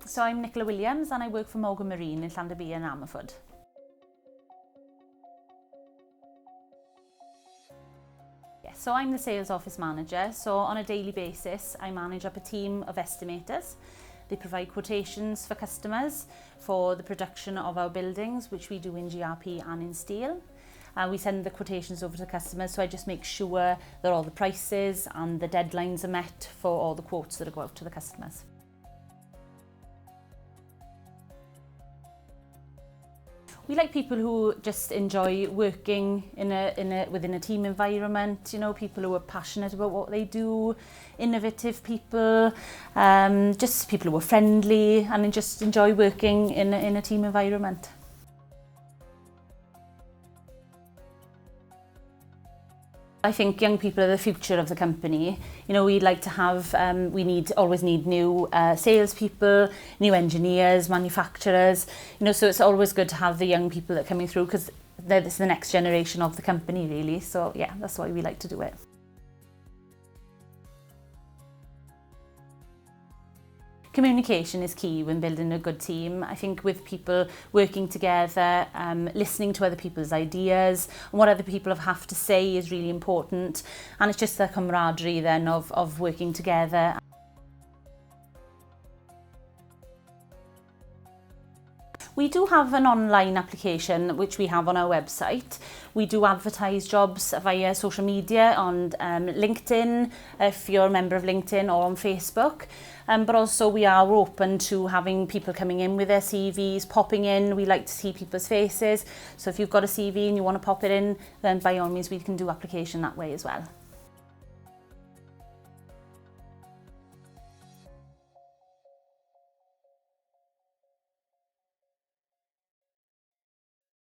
So I'm Nicola Williams and I work for Morgan Marine in Llanderby and Ammerford. So I'm the sales office manager, so on a daily basis I manage up a team of estimators. They provide quotations for customers for the production of our buildings, which we do in GRP and in steel. We send the quotations over to customers, so I just make sure that all the prices and the deadlines are met for all the quotes that go out to the customers. We like people who just enjoy working within a team environment, you know, people who are passionate about what they do, innovative people, just people who are friendly and just enjoy working in a team environment. I think young people are the future of the company. You know, we'd like to have, always need new salespeople, new engineers, manufacturers. You know, so it's always good to have the young people that are coming through because it's the next generation of the company, really. So yeah, that's why we like to do it. Communication is key when building a good team. I think with people working together, listening to other people's ideas and what other people have to say is really important. And it's just the camaraderie then of working together. We do have an online application which we have on our website. We do advertise jobs via social media on LinkedIn, if you're a member of LinkedIn, or on Facebook. But also we are open to having people coming in with their CVs, popping in. We like to see people's faces. So if you've got a CV and you want to pop it in, then by all means we can do application that way as well.